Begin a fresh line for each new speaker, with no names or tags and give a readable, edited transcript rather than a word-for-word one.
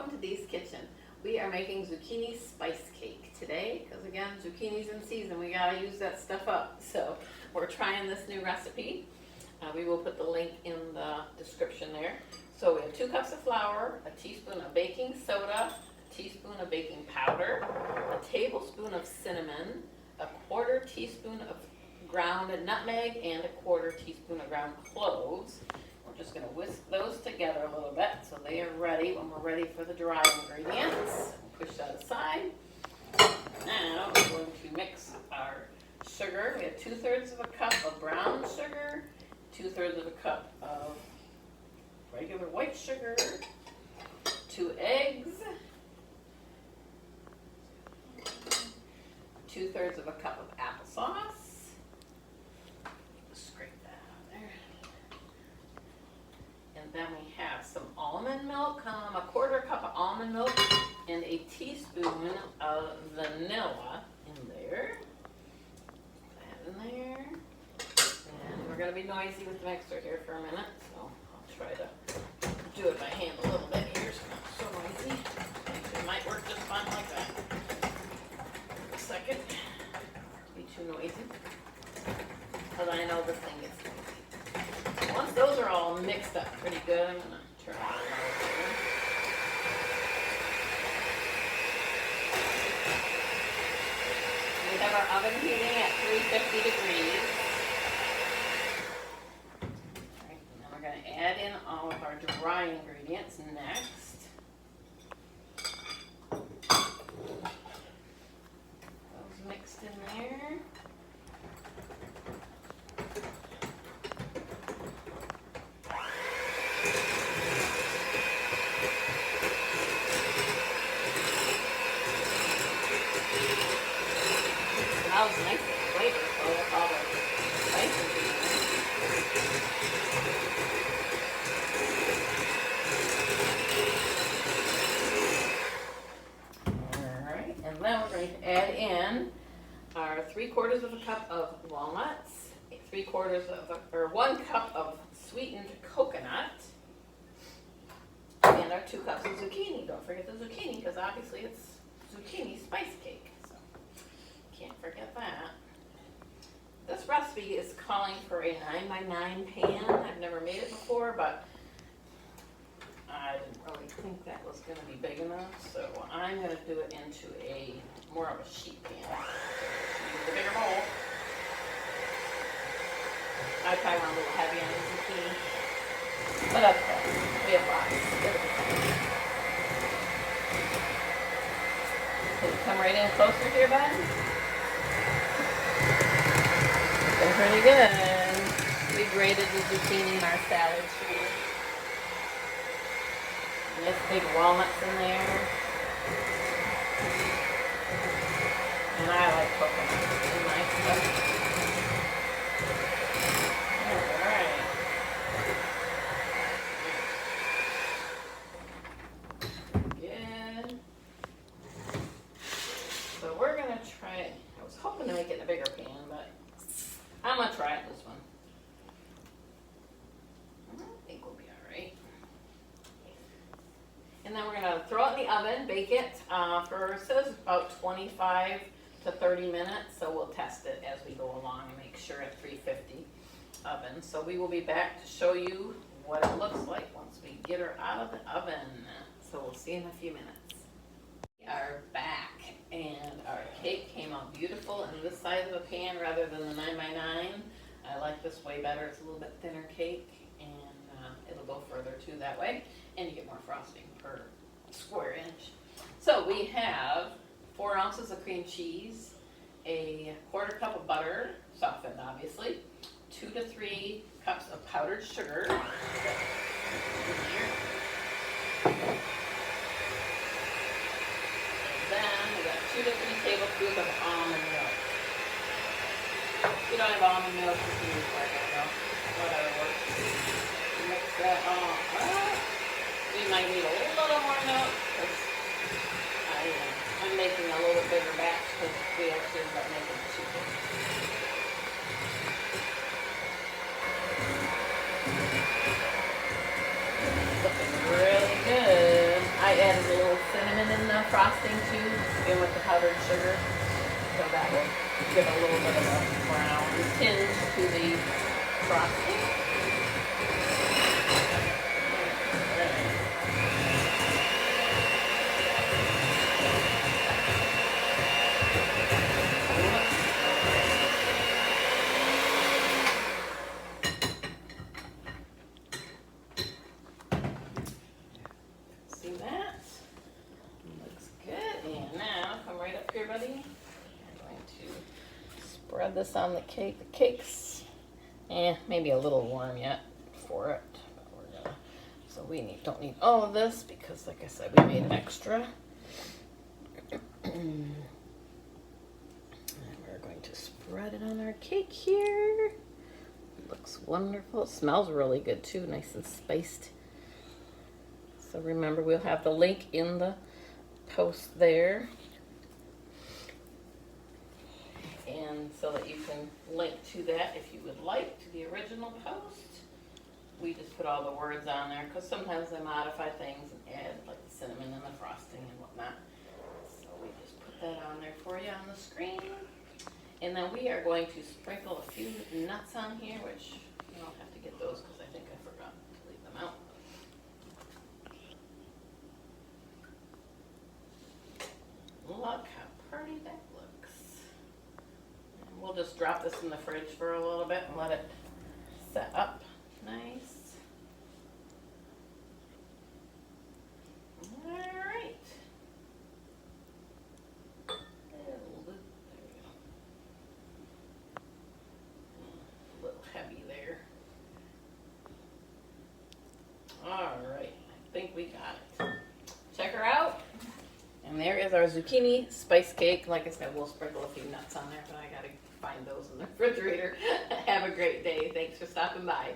welcome to Dee's Kitchen. We are making zucchini spice cake today because again, zucchini's in season. We gotta use that stuff up. So we're trying this new recipe. We will put the link in the description there. So we have 2 cups of flour, a teaspoon of baking soda, a teaspoon of baking powder, a tablespoon of cinnamon, a 1/4 teaspoon of ground nutmeg, and a 1/4 teaspoon of ground cloves. We're just going to whisk those together a little bit so they are ready when we're ready for the dry ingredients. We'll push that aside. Now we're going to mix our sugar. We have 2/3 of a cup of brown sugar, 2/3 of a cup of regular white sugar, 2 eggs, 2/3 of a cup of applesauce. Scrape that out there. And then we have some almond milk, a 1/4 cup of almond milk, and a teaspoon of vanilla in there. Put that in there. And we're going to be noisy with the mixer here for a minute, so I'll try to do it by hand a little bit here so it's not so noisy. It might work just fine like that. A second. Be too noisy. But I know this thing gets noisy. Once those are all mixed up pretty good, I'm going to turn it on over here. We have our oven heating at 350 degrees. Alright, and then we're going to add in all of our dry ingredients next. Those mixed in there. Smells nice and flavorful with all the spices in there. Alright, and then we're going to add in our 3/4 of a cup of walnuts, 1 cup of sweetened coconut, and our 2 cups of zucchini. Don't forget the zucchini because obviously it's zucchini spice cake. Can't forget that. This recipe is calling for a 9x9 pan. I've never made it before, but I didn't really think that was going to be big enough, so I'm going to do it into a more of a sheet pan. Use the bigger bowl. I probably went a little heavy on the zucchini, but that's okay. We have lots. It'll be fine. Can you come right in closer here, bud? Pretty good. We grated the zucchini in our salad shooter. And there's big walnuts in there. And I like coconuts in my stuff. Alright. Good. So we're going to try it. I was hoping to make it in a bigger pan, but I'm going to try it this one. I think we'll be alright. And then we're going to throw it in the oven, bake it for, it says about 25 to 30 minutes. So we'll test it as we go along and make sure at 350 oven. So we will be back to show you what it looks like once we get her out of the oven. So we'll see you in a few minutes. We are back. And our cake came out beautiful in this size of a pan rather than the 9x9. I like this way better. It's a little bit thinner cake, and it'll go further too that way. And you get more frosting per square inch. So we have 4 ounces of cream cheese, a 1/4 cup of butter, softened obviously, 2 to 3 cups of powdered sugar. Then we got 2 to 3 tablespoons of almond milk. If you don't have almond milk, you can use regular milk. Whatever works. Mix that all up. We might need a little more milk because I'm making a little bit bigger batch because we actually ended up making 2 big. Looking really good. I I added a little cinnamon in the frosting too, in with the powdered sugar. So that will give a little bit of a brown tinge to the frosting. See that? Looks good. And now come right up here, buddy. I'm going to spread this on the cake. The cake's maybe a little warm yet for it. But we're gonna, so we don't need all of this because, like I said, we made extra. And we're going to spread it on our cake here. Looks wonderful. It smells really good too, nice and spiced. So remember, we'll have the link in the post there. And so that you can link to that if you would like, to the original post. We just put all the words on there because sometimes I modify things and add like the cinnamon and the frosting and whatnot. So we just put that on there for you on the screen. And then we are going to sprinkle a few nuts on here, which you don't have to get those because I think I forgot to leave them out. Look how pretty that looks. And we'll just drop this in the fridge for a little bit and let it set up nice. All right. There we go. A little heavy there. All right, I think we got it. Check her out. And there is our zucchini spice cake. Like I said, we'll sprinkle a few nuts on there, but I gotta find those in the refrigerator. Have a great day. Thanks for stopping by.